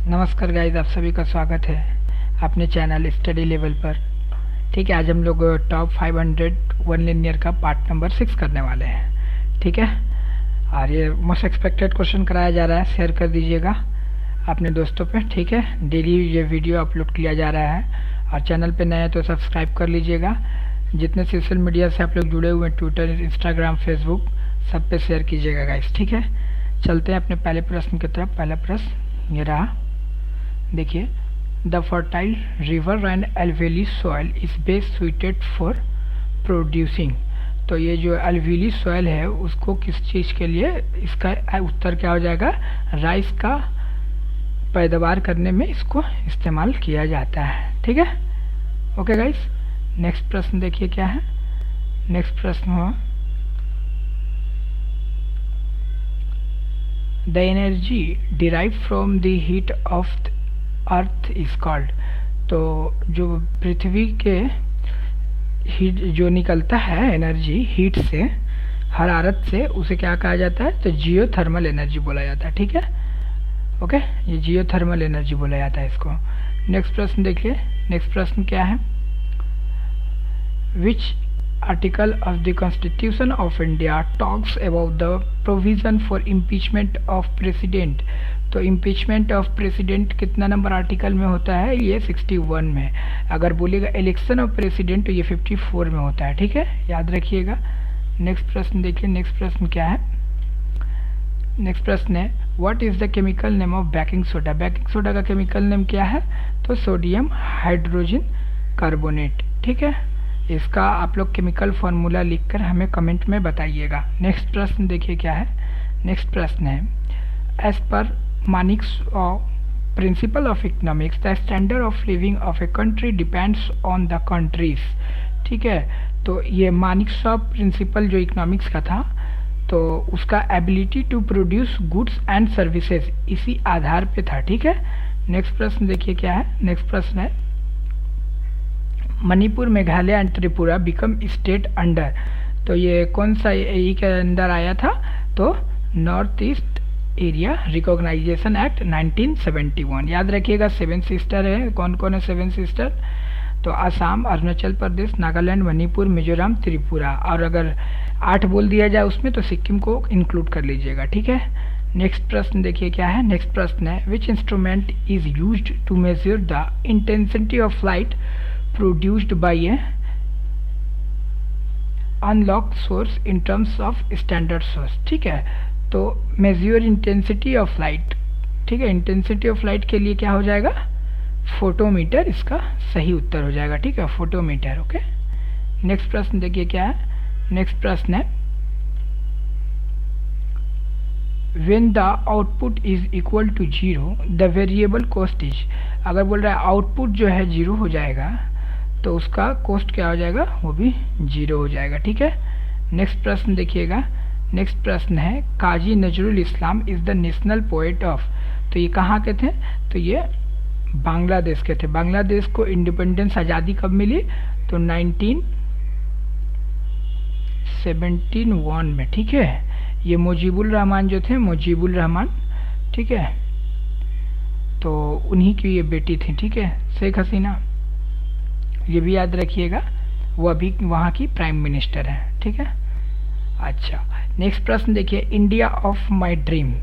नमस्कार गाइस, आप सभी का स्वागत है अपने चैनल स्टडी लेवल पर। ठीक है, आज हम लोग टॉप 500 वन लिनियर का पार्ट नंबर 6 करने वाले हैं। ठीक है, और ये मोस्ट एक्सपेक्टेड क्वेश्चन कराया जा रहा है, शेयर कर दीजिएगा अपने दोस्तों पे। ठीक है, डेली ये वीडियो अपलोड किया जा रहा है और चैनल पे नए हैं तो सब्सक्राइब कर लीजिएगा। जितने सोशल मीडिया से आप लोग जुड़े हुए हैं, ट्विटर, इंस्टाग्राम, फेसबुक, सब पे शेयर कीजिएगा गाइस। ठीक है, चलते हैं अपने पहले प्रश्न की तरफ। पहला प्रश्न ये रहा, देखिए, the fertile river and alveoli soil is best suited for producing. तो ये जो एल्वेली सॉइल है उसको किस चीज़ के लिए, इसका उत्तर क्या हो जाएगा, राइस का पैदावार करने में इसको इस्तेमाल किया जाता है। ठीक है, ओके गाइस। नेक्स्ट प्रश्न देखिए क्या है। नेक्स्ट प्रश्न हो, the energy derive from the heat of earth is called. तो जो पृथ्वी के हीट जो निकलता है एनर्जी, हीट से, हरारत से, उसे क्या कहा जाता है, तो जियोथर्मल एनर्जी बोला जाता है। ठीक है, ओके, ये जियोथर्मल एनर्जी बोला जाता है इसको। नेक्स्ट प्रश्न देखिए। नेक्स्ट प्रश्न क्या है, which article of the constitution of India talks about the provision for impeachment of president. तो इम्पीचमेंट ऑफ प्रेसिडेंट कितना नंबर आर्टिकल में होता है, ये 61 में। अगर बोलेगा इलेक्शन ऑफ प्रेसिडेंट तो ये 54 में होता है। ठीक है, याद रखिएगा। नेक्स्ट प्रश्न देखिए। नेक्स्ट प्रश्न क्या है। नेक्स्ट प्रश्न है, what is the chemical name of baking soda. Baking soda का केमिकल नेम क्या है, तो सोडियम हाइड्रोजन कार्बोनेट। ठीक है, इसका आप लोग केमिकल फॉर्मूला लिखकर हमें कमेंट में बताइएगा। नेक्स्ट प्रश्न देखिए क्या है। नेक्स्ट प्रश्न है, एज पर मानिक्स principle of economics the standard of living of a country depends on the country's. ठीक है, तो ये मानिक्स प्रिंसिपल जो इकोनॉमिक्स का था, तो उसका ability to produce goods and services इसी आधार पे था। ठीक है, नेक्स्ट प्रश्न देखिए क्या है। नेक्स्ट प्रश्न है, Manipur, Meghalaya and Tripura become state under. तो ये कौन सा ई के अंदर आया था, तो north east area recognisation act 1971। याद रखिएगा, 7 सिस्टर है। कौन कौन है 7 सिस्टर, तो असम, अरुणाचल प्रदेश, नागालैंड, मणिपुर, मिजोरम, त्रिपुरा। और अगर 8 बोल दिया जाए उसमें तो सिक्किम को इंक्लूड कर लीजिएगा। ठीक है, नेक्स्ट प्रश्न देखिए क्या है। नेक्स्ट प्रश्न है, which instrument is used to measure the intensity of light produced by a अनलॉक source in terms of standard source. ठीक है, तो मेजर इंटेंसिटी ऑफ लाइट। ठीक है, इंटेंसिटी ऑफ लाइट के लिए क्या हो जाएगा, फोटोमीटर इसका सही उत्तर हो जाएगा। ठीक है, फोटोमीटर। ओके, नेक्स्ट प्रश्न देखिए क्या है। नेक्स्ट प्रश्न है, when the output is equal to 0 the variable cost is. अगर बोल रहा है आउटपुट जो है 0 हो जाएगा तो उसका कॉस्ट क्या हो जाएगा, वो भी 0 हो जाएगा। ठीक है, नेक्स्ट प्रश्न देखिएगा। नेक्स्ट प्रश्न है, Kazi Nazrul Islam is the national poet of. तो ये कहाँ के थे, तो ये बांग्लादेश के थे। बांग्लादेश को इंडिपेंडेंस आज़ादी कब मिली, तो 1971 में। ठीक है, ये मुजीबुर रहमान जो थे, मुजीबुर रहमान, ठीक है, तो उन्हीं की ये बेटी थी। ठीक है, शेख हसीना, ये भी याद रखिएगा, वो अभी वहाँ की प्राइम मिनिस्टर है। ठीक है, अच्छा। नेक्स्ट प्रश्न देखिए, इंडिया ऑफ माई ड्रीम,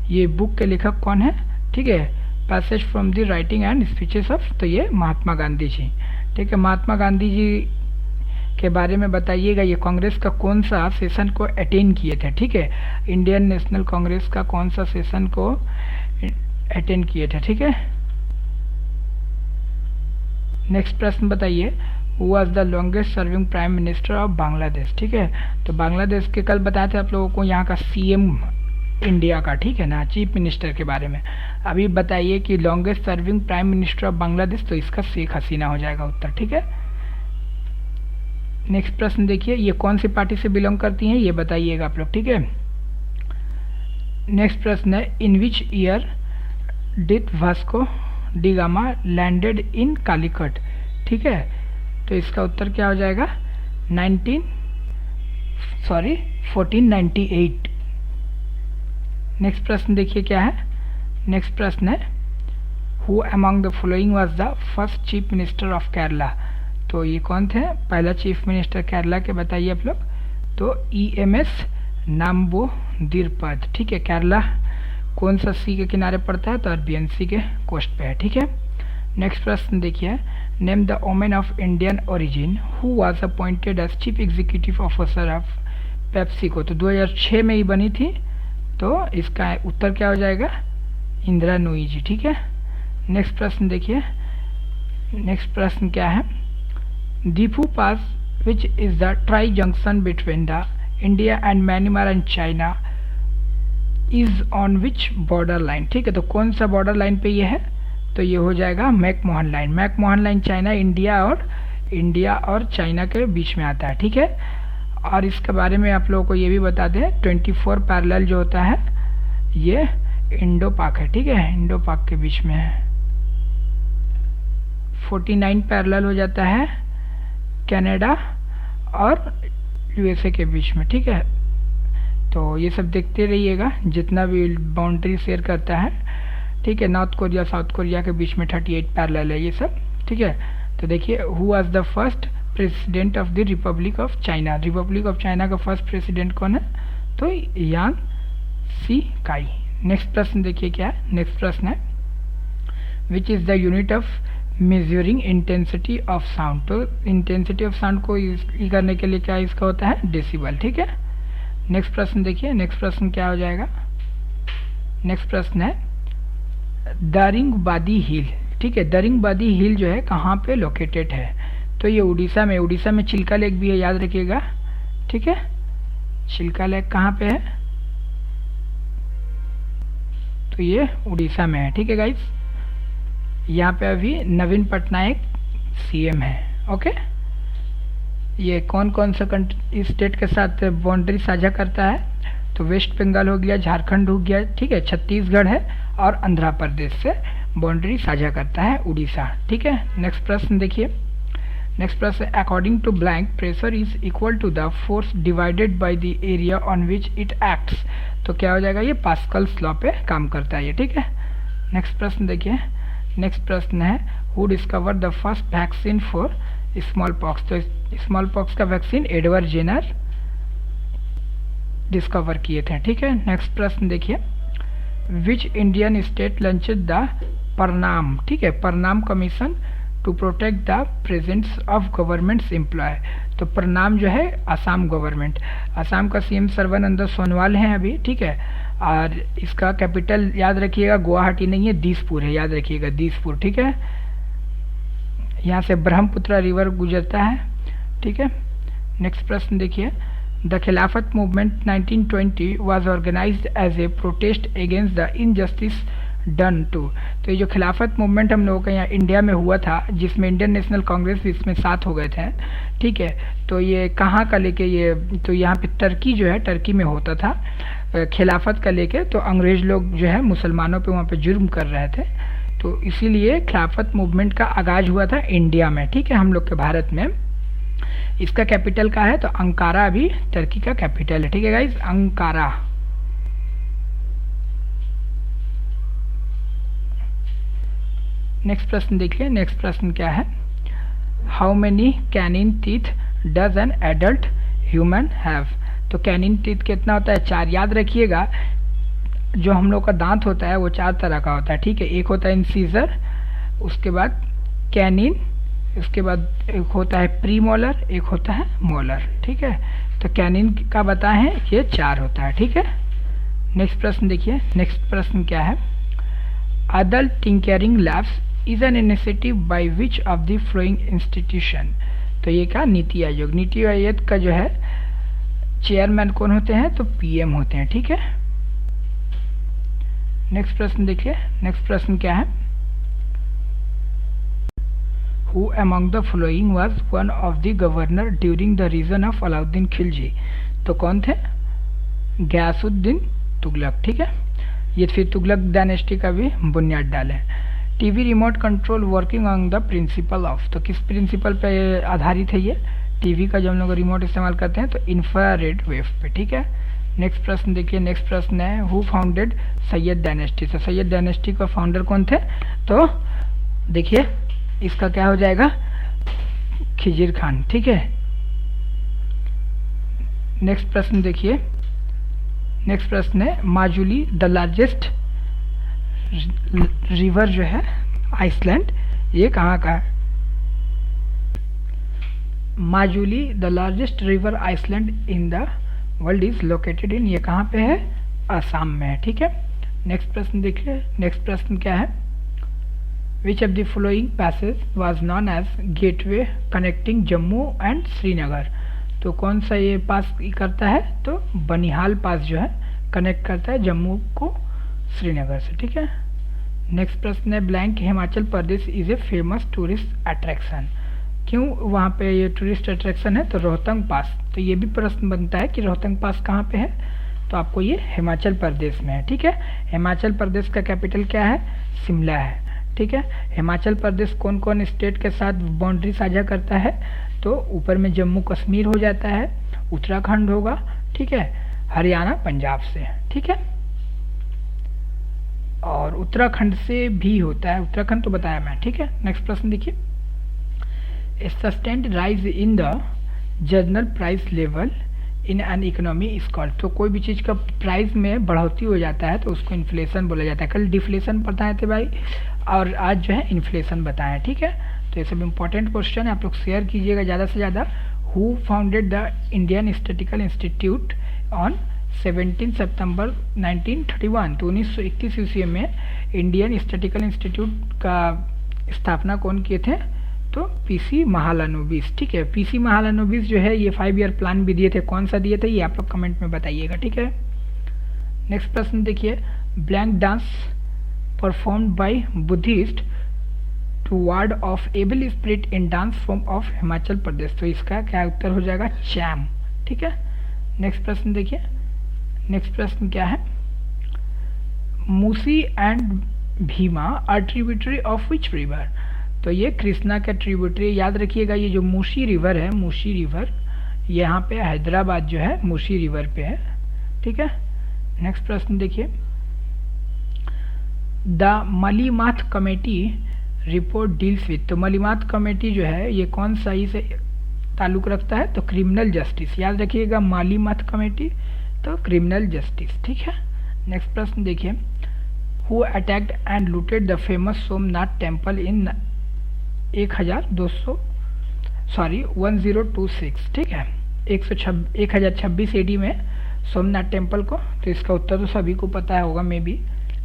ये बुक के लेखक कौन है, ठीक है, passage from the writing and speeches of, तो ये महात्मा गांधी जी। ठीक है, महात्मा गांधी जी के बारे में बताइएगा, ये कांग्रेस का कौन सा सेशन को अटेंड किए थे। ठीक है, इंडियन नेशनल कांग्रेस का कौन सा सेशन को अटेंड किए थे। ठीक है, नेक्स्ट प्रश्न बताइए, who was the longest serving prime minister of Bangladesh. ठीक है, तो बांग्लादेश के कल बताए थे आप लोगों को यहाँ का सीएम इंडिया का, ठीक है ना, चीफ मिनिस्टर के बारे में। अभी बताइए कि longest serving prime minister of Bangladesh, तो इसका शेख हसीना हो जाएगा उत्तर। ठीक है, नेक्स्ट प्रश्न देखिए, ये कौन सी पार्टी से बिलोंग करती हैं, ये बताइएगा आप लोग। ठीक है, नेक्स्ट प्रश्न है, in which year did Vasco da Gama landed in Calicut. ठीक है, तो इसका उत्तर क्या हो जाएगा, 1498। नेक्स्ट प्रश्न देखिए क्या है। नेक्स्ट प्रश्न है, who among the following was the first chief minister of Kerala. तो ये कौन थे पहला चीफ मिनिस्टर केरला के, बताइए आप लोग। तो EMS नाम्बोदिरपद। ठीक है, केरला कौन सा सी के किनारे पड़ता है? तो अरबियन सी के कोस्ट पे है। ठीक है, नेक्स्ट प्रश्न देखिए, name the women of Indian origin who was appointed as chief executive officer of PepsiCo. तो 2006 में ही बनी थी, तो इसका उत्तर क्या हो जाएगा? इंदिरा नूई जी। ठीक है, नेक्स्ट प्रश्न देखिए, नेक्स्ट प्रश्न क्या है? Diphu pass which is the tri junction between the India and Myanmar and China is on which border line. ठीक है, तो कौन सा बॉर्डर लाइन पे ये है? तो ये हो जाएगा McMahon line. McMahon line China, India और चाइना के बीच में आता है। ठीक है, और इसके बारे में आप लोगों को ये भी बता दें, 24 पैरेलल जो होता है ये इंडो पाक है। ठीक है, इंडो पाक के बीच में है। 49 पैरेलल हो जाता है कनाडा और USA के बीच में। ठीक है, तो ये सब देखते रहिएगा जितना भी बाउंड्री शेयर करता है। ठीक है, नॉर्थ कोरिया साउथ कोरिया के बीच में 38 पैरेलल है ये सब। ठीक है, तो देखिए, who was the first president of the Republic of China. Republic of China का फर्स्ट प्रेसिडेंट कौन है? तो यांग सी काई। नेक्स्ट प्रश्न देखिए क्या है? नेक्स्ट प्रश्न है विच is the unit of measuring intensity of sound. तो इंटेंसिटी ऑफ साउंड को ये करने के लिए क्या इसका होता है? डेसिबल। ठीक है, नेक्स्ट प्रश्न देखिए, नेक्स्ट प्रश्न क्या हो जाएगा? नेक्स्ट प्रश्न है दारिंगबादी हिल। ठीक है, दारिंगबादी हिल जो है कहाँ पे लोकेटेड है? तो ये उड़ीसा में, उड़ीसा में चिल्का लेक भी है, याद रखिएगा। ठीक है, चिल्का लेक कहाँ पे है? तो ये उड़ीसा में है। ठीक है गाइस, यहाँ पे अभी नवीन पटनायक CM है। ओके, ये कौन कौन सा स्टेट के साथ बाउंड्री साझा करता है? तो वेस्ट बंगाल हो गया, झारखंड हो गया, ठीक है, छत्तीसगढ़ है और आंध्र प्रदेश से बाउंड्री साझा करता है उड़ीसा। ठीक है, नेक्स्ट प्रश्न देखिए, नेक्स्ट प्रश्न, according to blank pressure is equal to the force divided by the area on which it acts. तो क्या हो जाएगा? ये पास्कल्स लॉ पे काम करता है ये। ठीक है, नेक्स्ट प्रश्न देखिए, नेक्स्ट प्रश्न है who discover the first vaccine for smallpox. तो स्मॉल पॉक्स का वैक्सीन एडवर्ड जेनर डिस्कवर किए थे। ठीक है, नेक्स्ट प्रश्न देखिए, which Indian state launched the Pranam. ठीक है, Pranam commission to protect the presence of governments employ. तो परनाम जो है आसाम गवर्नमेंट, आसाम का CM सर्बानंद सोनोवाल हैं अभी। ठीक है, और इसका कैपिटल याद रखिएगा गुवाहाटी नहीं है, दिसपुर है, याद रखिएगा दिसपुर। ठीक है, यहाँ से ब्रह्मपुत्र रिवर गुजरता है। ठीक है, नेक्स्ट प्रश्न देखिए, the Khilafat movement 1920 was organised as a protest against the injustice done to. तो ये जो खिलाफत मूवमेंट हम लोगों का यहाँ इंडिया में हुआ था, जिसमें इंडियन नेशनल कांग्रेस भी इसमें साथ हो गए थे। ठीक है, तो ये कहाँ का लेके ये, तो यहाँ पे टर्की जो है, टर्की में होता था खिलाफत का लेके। तो अंग्रेज लोग जो है मुसलमानों पे वहाँ पे जुर्म कर रहे थे, तो इसीलिए खिलाफत मूवमेंट का आगाज हुआ था इंडिया में। ठीक है, हम लोग के भारत में। इसका कैपिटल का है? तो अंकारा अभी टर्की का कैपिटल है। ठीक है गाइज, अंकारा। नेक्स्ट प्रश्न देखिए, नेक्स्ट प्रश्न क्या है? How many canine teeth does an adult human have. तो कैनिन टीथ कितना होता है? 4। याद रखिएगा, जो हम लोग का दांत होता है वो 4 तरह का होता है। ठीक है, एक होता है इंसीजर, उसके बाद कैनिन, उसके बाद एक होता है प्रीमोलर, एक होता है मोलर। ठीक है, तो कैनिन का बताएं ये 4 होता है। ठीक है, नेक्स्ट प्रश्न देखिए, नेक्स्ट प्रश्न क्या है? Adult tinkering labs is an initiative by which of the flowing institution. तो ये क्या? नीति आयोग। नीति आयोग का जो है चेयरमैन कौन होते हैं? तो PM होते हैं। ठीक है, नेक्स्ट प्रश्न देखिए, नेक्स्ट प्रश्न क्या है? Who among the following was one of the governor during the region of Alauddin Khilji. तो कौन थे? गयासुद्दीन तुगलक। ठीक है, ये फिर तुगलक डायनेस्टी का भी बुनियाद डाले। TV remote control working on the principle of. तो किस प्रिंसिपल पे आधारित है ये? टीवी का जब हम लोग रिमोट इस्तेमाल करते हैं तो इंफ्रारेड वेव पे। ठीक है, नेक्स्ट प्रश्न देखिए, नेक्स्ट प्रश्न है हु फाउंडेड सैयद डायनेस्टी। तो सैयद डायनेस्टी का फाउंडर कौन थे? तो देखिए इसका क्या हो जाएगा, खिजिर खान। ठीक है, नेक्स्ट प्रश्न देखिए, नेक्स्ट प्रश्न है माजुली द लार्जेस्ट रिवर जो है आइसलैंड, ये कहाँ का है? Majuli the largest river island in the world is located in, ये कहाँ पे है? असम में है। ठीक है, नेक्स्ट प्रश्न देखिए, नेक्स्ट प्रश्न क्या है, which of the following passage was known as gateway connecting Jammu and Srinagar. तो कौन सा ये पास करता है? तो बनिहाल पास जो है कनेक्ट करता है जम्मू को श्रीनगर से। ठीक है, नेक्स्ट प्रश्न है blank Himachal Pradesh is a famous tourist attraction. क्यों वहाँ पे ये टूरिस्ट अट्रैक्शन है? तो रोहतंग पास। तो ये भी प्रश्न बनता है कि रोहतंग पास कहाँ पे है? तो आपको ये हिमाचल प्रदेश में है। ठीक है, हिमाचल प्रदेश का कैपिटल क्या है? शिमला है। ठीक है, हिमाचल प्रदेश कौन कौन स्टेट के साथ बाउंड्री साझा करता है? तो ऊपर में जम्मू कश्मीर हो जाता है, उत्तराखंड होगा, ठीक है, हरियाणा पंजाब से। ठीक है, और उत्तराखंड से भी होता है, उत्तराखंड तो बताया मैं। ठीक है, नेक्स्ट प्रश्न देखिए, sustained rise in the general price level in an economy is called. तो कोई भी चीज़ का प्राइस में बढ़ोतरी हो जाता है तो उसको इन्फ्लेशन बोला जाता है। कल डिफ्लेशन बताए थे भाई, और आज जो है इन्फ्लेशन बताएं। ठीक है, तो ये सब इंपॉर्टेंट क्वेश्चन है, आप लोग शेयर कीजिएगा ज़्यादा से ज़्यादा। Who founded the Indian statistical institute on 17 सितंबर 1931। तो 1931 ईस्वी में इंडियन स्टैटिस्टिकल इंस्टीट्यूट का स्थापना कौन किए थे? तो पीसी महालनोबिस। ठीक है, पीसी महालनोबिस जो है ये 5 ईयर प्लान भी दिए थे, कौन सा दिए थे ये आप लोग कमेंट में बताइएगा। ठीक है, नेक्स्ट प्रश्न देखिए, blank dance performed by Buddhist toward off able spirit in dance form of Himachal Pradesh. तो इसका क्या उत्तर हो जाएगा? चैम। ठीक है, नेक्स्ट प्रश्न देखिए, नेक्स्ट प्रश्न क्या है, Musi and Bhima are tributary of which river. तो ये कृष्णा का ट्रिब्यूटरी, याद रखिएगा ये जो मूसी रिवर है, मूसी रिवर यहाँ पे हैदराबाद जो है मूसी रिवर पे है। ठीक है, नेक्स्ट प्रश्न देखिए, the Malimath committee report deals with. तो मलीमाथ कमेटी जो है ये कौन सा ही से ताल्लुक रखता है? तो क्रिमिनल जस्टिस, याद रखिएगा मलीमाथ कमेटी, तो क्रिमिनल जस्टिस। ठीक है, नेक्स्ट प्रश्न देखिए, who attacked and looted the famous Somnath temple in 1026। ठीक है, 1026 एडी में सोमनाथ टेम्पल को। तो इसका उत्तर तो सभी को पता होगा मे बी।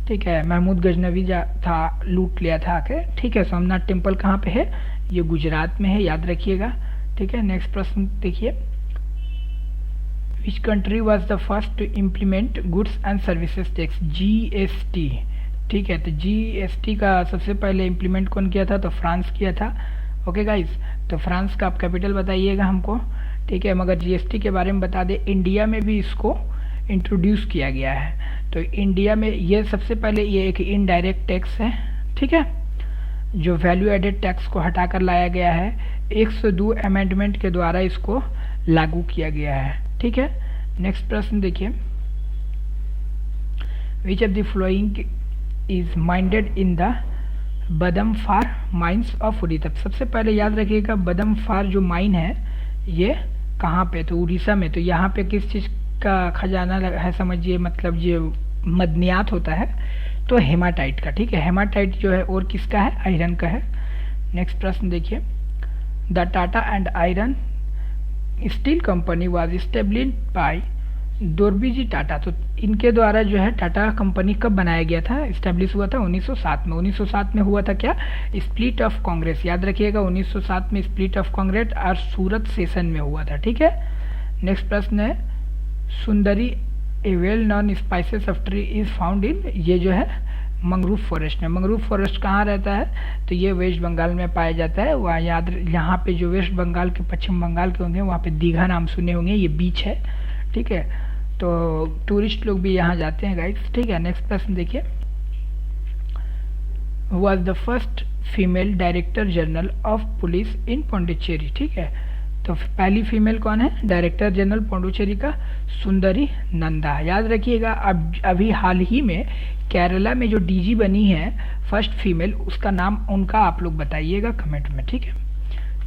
ठीक है, महमूद गजनवी था, लूट लिया था आके। ठीक है, सोमनाथ टेम्पल कहाँ पे है? ये गुजरात में है, याद रखिएगा। ठीक है, नेक्स्ट प्रश्न देखिए, which country was the first to implement goods and services tax, GST। ठीक है, तो GST का सबसे पहले इम्प्लीमेंट कौन किया था? तो फ्रांस किया था। ओके गाइस, तो फ्रांस का आप कैपिटल बताइएगा हमको। ठीक है, मगर GST के बारे में बता दें, इंडिया में भी इसको इंट्रोड्यूस किया गया है। तो इंडिया में ये सबसे पहले ये एक इनडायरेक्ट टैक्स है। ठीक है, जो वैल्यू एडेड टैक्स को हटाकर लाया गया है, 102 अमेंडमेंट के द्वारा इसको लागू किया गया है। ठीक है, नेक्स्ट प्रश्न देखिए, which of the following is mined in the Badampahar mines of Orissa. सबसे पहले याद रखिएगा बदमफार जो माइन है ये कहाँ पे? तो उड़ीसा में। तो यहाँ पे किस चीज़ का खजाना है समझिए, मतलब जो मदनियात होता है तो हेमाटाइट का। ठीक है, हेमाटाइट जो है और किसका है? आयरन का है। नेक्स्ट प्रश्न देखिए, the Tata and iron steel company was established by Dorabji Tata. तो इनके द्वारा जो है टाटा कंपनी कब बनाया गया था? इस्टेब्लिश हुआ था 1907 में। 1907 में हुआ था क्या? स्प्लिट ऑफ कांग्रेस, याद रखिएगा 1907 में स्प्लिट ऑफ कांग्रेस और सूरत सेशन में हुआ था। ठीक है, नेक्स्ट प्रश्न है, Sundari a well known species of tree is found in, ये जो है मंगरूव फॉरेस्ट में। मंगरूव फॉरेस्ट कहाँ रहता है? तो ये वेस्ट बंगाल में पाया जाता है। वहाँ याद, यहाँ पे जो वेस्ट बंगाल के, पश्चिम बंगाल के होंगे वहाँ पे दीघा नाम सुने होंगे, ये बीच है। ठीक है, तो टूरिस्ट लोग भी यहाँ जाते हैं गाइस। ठीक है, नेक्स्ट प्रश्न देखिए, was the first female director general of police in Pondicherry. ठीक है, तो तो पहली फीमेल कौन है? डायरेक्टर जनरल पौंडुचेरी का सुंदरी नंदा। याद रखिएगा, अब अभी हाल ही में केरला में जो डीजी बनी है फर्स्ट फीमेल, उसका नाम उनका आप लोग बताइएगा कमेंट में, ठीक है।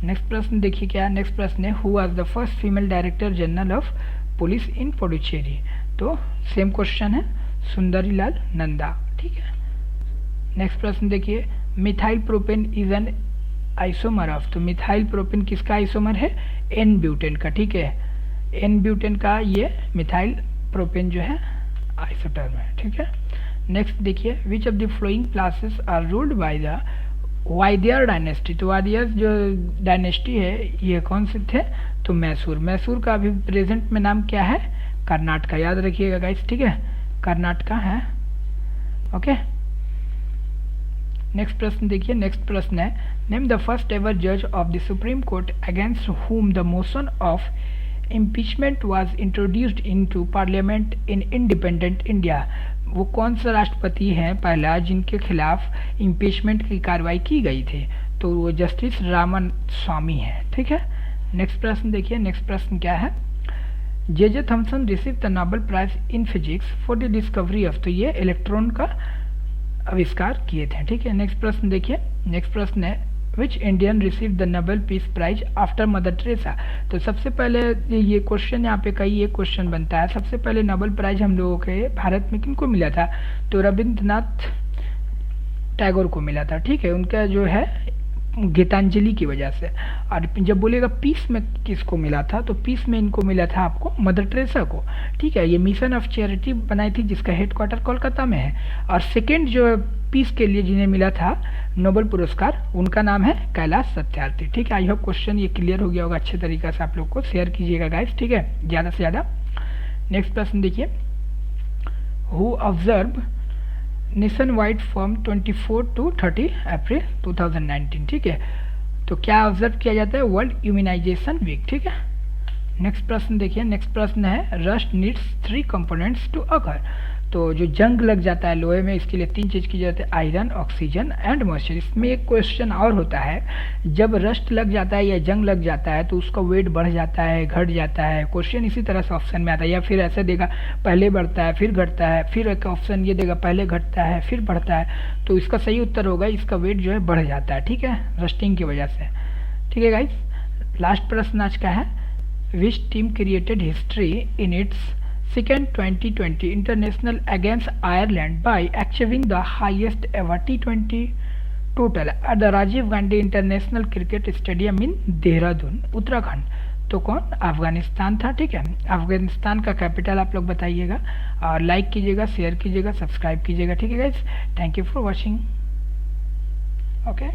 नेक्स्ट प्रश्न देखिए क्या, नेक्स्ट प्रश्न है who was the first female director general of police in Pondicherry. तो सेम क्वेश्चन है, सुंदरी लाल नंदा, ठीक है। नेक्स्ट प्रश्न देखिए, methyl propane is an isomer of. तो मिथाइल प्रोपेन किसका आइसोमर है? एन ब्यूटेन का, ठीक है। एन ब्यूटेन का ये मिथाइल प्रोपेन जो है आइसोटर्म है, ठीक है। नेक्स्ट देखिए, which of the following places are ruled by the Wodeyar dynasty. तो वायदियर जो डायनेस्टी है ये कौन से थे? तो मैसूर। मैसूर का अभी प्रेजेंट में नाम क्या है? कर्नाटका। याद रखिएगा गाइस, ठीक है, कर्नाटका है, ओके। नेक्स्ट प्रश्न देखिए, नेक्स्ट प्रश्न है नेम द फर्स्ट एवर जज of the supreme court against whom the motion of impeachment was introduced into parliament in independent India. वो कौन सा राष्ट्रपति है पहला जिनके खिलाफ इम्पीचमेंट की कार्रवाई की गई थी? तो वो जस्टिस रामन स्वामी है, ठीक है। नेक्स्ट प्रश्न देखिए, नेक्स्ट प्रश्न क्या है? J Thomson receive the Nobel prize in physics for the discovery of. तो ये इलेक्ट्रॉन का आविष्कार किए थे, ठीक है। नेक्स्ट प्रश्न देखिए, नेक्स्ट प्रश्न है which Indian receive the Nobel peace prize after Mother Teresa. तो सबसे पहले ये क्वेश्चन यहाँ पे कई एक क्वेश्चन बनता है, सबसे पहले नोबेल प्राइज हम लोगों के भारत में किनको मिला था? तो रविंद्रनाथ टैगोर को मिला था, ठीक है, उनका जो है गीतांजलि की वजह से। और जब बोलेगा पीस में किसको मिला था, तो पीस में इनको मिला था आपको मदर टेरेसा को, ठीक है। ये मिशन ऑफ चैरिटी बनाई थी जिसका हेडक्वार्टर कोलकाता में है। और सेकेंड जो पीस के लिए जिन्हें मिला था नोबेल पुरस्कार, उनका नाम है कैलाश सत्यार्थी, ठीक है। आई होप क्वेश्चन ये क्लियर हो गया होगा अच्छे तरीके से, आप लोग को शेयर कीजिएगा गाइस, ठीक है, ज़्यादा से ज़्यादा। नेक्स्ट प्रश्न देखिए, who observe nationwide from 24 to 30 April 2019, ठीक है। तो क्या ऑब्जर्व किया जाता है? वर्ल्ड इम्यूनाइजेशन वीक, ठीक है। नेक्स्ट प्रश्न देखिए, नेक्स्ट प्रश्न है rust needs 3 components to occur. तो जो जंग लग जाता है लोहे में, इसके लिए 3 चीज़ की जरूरत है, आयरन, ऑक्सीजन एंड मॉइस्चर। इसमें एक क्वेश्चन और होता है, जब रस्ट लग जाता है या जंग लग जाता है तो उसका वेट बढ़ जाता है, घट जाता है। क्वेश्चन इसी तरह से ऑप्शन में आता है, या फिर ऐसे देगा पहले बढ़ता है फिर घटता है, फिर एक ऑप्शन ये देगा पहले घटता है फिर बढ़ता है। तो इसका सही उत्तर होगा इसका वेट जो है बढ़ जाता है, ठीक है, रस्टिंग की वजह से, ठीक है गाइस। लास्ट प्रश्न आज का है, which team created history in its second 2020 international against Ireland by achieving the highest ever T20 total at the Rajiv Gandhi International Cricket Stadium in Dehradun, Uttarakhand. तो कौन? अफगानिस्तान था, ठीक है। अफगानिस्तान का कैपिटल आप लोग बताइएगा, और लाइक कीजिएगा, शेयर कीजिएगा, सब्सक्राइब कीजिएगा, ठीक है guys. Thank you for watching, okay.